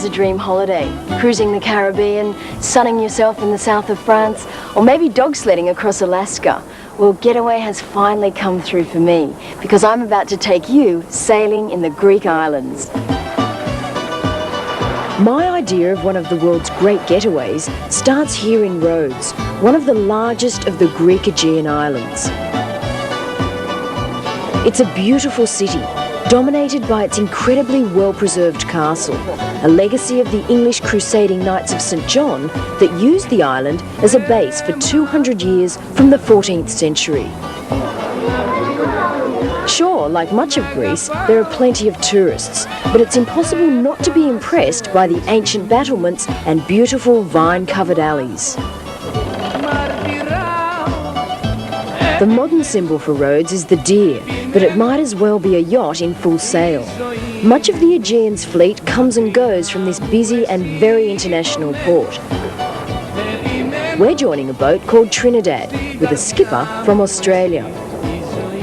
a dream holiday? Cruising the Caribbean, sunning yourself in the south of France, or maybe dog sledding across Alaska? Well, Getaway has finally come through for me, because I'm about to take you sailing in the Greek islands. My idea of one of the world's great getaways starts here in Rhodes, one of the largest of the Greek Aegean islands. It's a beautiful city, dominated by its incredibly well-preserved castle, a legacy of the English crusading Knights of St. John that used the island as a base for 200 years from the 14th century. Sure, like much of Greece, there are plenty of tourists, but it's impossible not to be impressed by the ancient battlements and beautiful vine-covered alleys. The modern symbol for Rhodes is the deer, but it might as well be a yacht in full sail. Much of the Aegean's fleet comes and goes from this busy and very international port. We're joining a boat called Trinidad, with a skipper from Australia.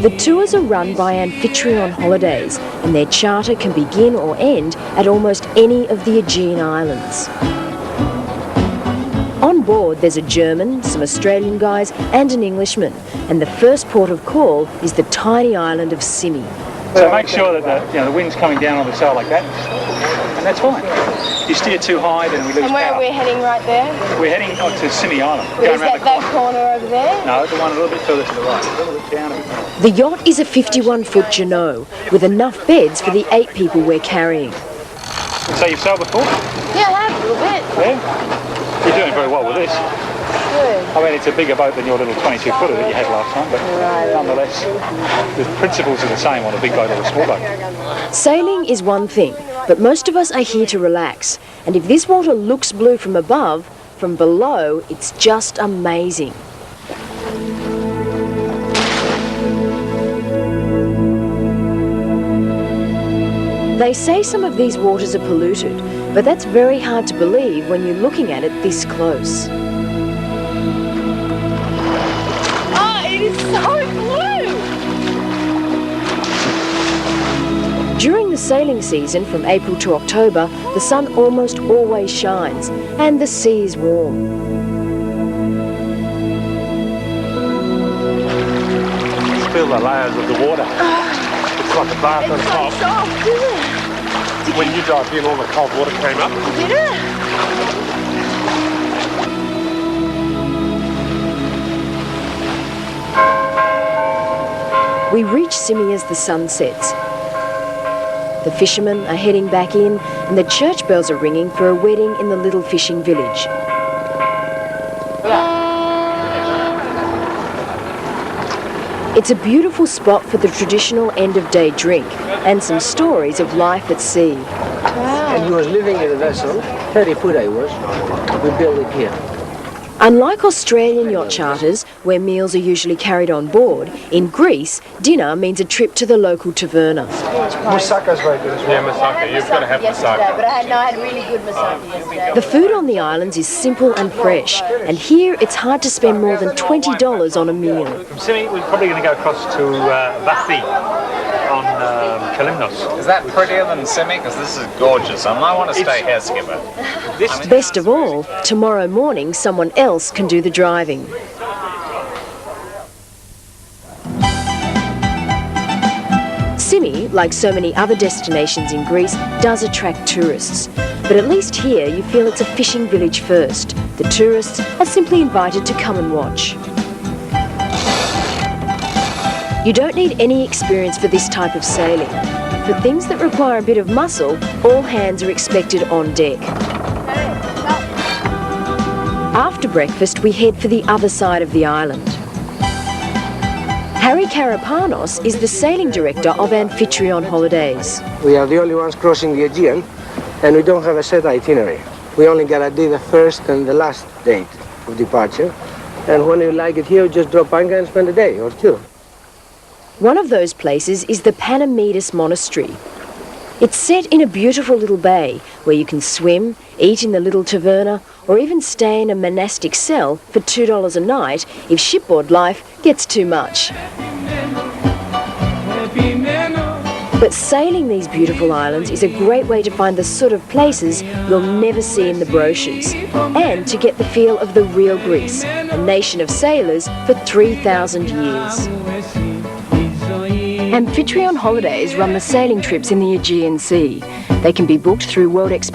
The tours are run by Amphitryon Holidays, and their charter can begin or end at almost any of the Aegean islands. On board there's a German, some Australian guys and an Englishman, and the first port of call is the tiny island of Simi. So make sure that the wind's coming down on the sail like that, and that's fine. If you steer too high, then we lose power. And where are we heading right there? We're heading to Simi Island. Is that corner over there? No, the one a little bit further to the right, a little bit down a bit more. The yacht is a 51-foot Jeanneau, with enough beds for the 8 people we're carrying. So you've sailed before? Yeah, I have a little bit. Yeah? You're doing very well with this. Good. I mean, it's a bigger boat than your little 22-footer that you had last time, but nonetheless, the principles are the same on a big boat or a small boat. Sailing is one thing, but most of us are here to relax. And if this water looks blue from above, from below, it's just amazing. They say some of these waters are polluted, but that's very hard to believe when you're looking at it this close. It is so blue! During the sailing season from April to October, the sun almost always shines and the sea is warm. Feel the layers of the water. It's like a bath on top. It's so soft, isn't it? When you dived in, all the cold water came up. Did it? We reach Simi as the sun sets. The fishermen are heading back in and the church bells are ringing for a wedding in the little fishing village. It's a beautiful spot for the traditional end-of-day drink and some stories of life at sea. Wow. And he was living in a vessel, 30 foot I was. We built it here. Unlike Australian yacht charters, where meals are usually carried on board, in Greece, dinner means a trip to the local taverna. Moussaka's very good as well. Yeah, moussaka. You've got to have moussaka. But I had really good moussaka yesterday. The food on the islands is simple and fresh, and here it's hard to spend more than $20 on a meal. From Simi, we're probably going to go across to Vathi on Kalymnos. Is that prettier than Simi? Because this is gorgeous. I want to stay here, Skipper. Best of all, tomorrow morning someone else can do the driving. Simi, like so many other destinations in Greece, does attract tourists. But at least here you feel it's a fishing village first. The tourists are simply invited to come and watch. You don't need any experience for this type of sailing. For things that require a bit of muscle, all hands are expected on deck. After breakfast, we head for the other side of the island. Harry Karapanos is the sailing director of Amphitryon Holidays. We are the only ones crossing the Aegean, and we don't have a set itinerary. We only guarantee the first and the last date of departure. And when you like it here, just drop anchor and spend a day or two. One of those places is the Panamidas Monastery. It's set in a beautiful little bay where you can swim, eat in the little taverna, or even stay in a monastic cell for $2 a night if shipboard life gets too much. But sailing these beautiful islands is a great way to find the sort of places you'll never see in the brochures, and to get the feel of the real Greece, a nation of sailors for 3,000 years. Amphitryon Holidays run the sailing trips in the Aegean Sea. They can be booked through WorldExpedition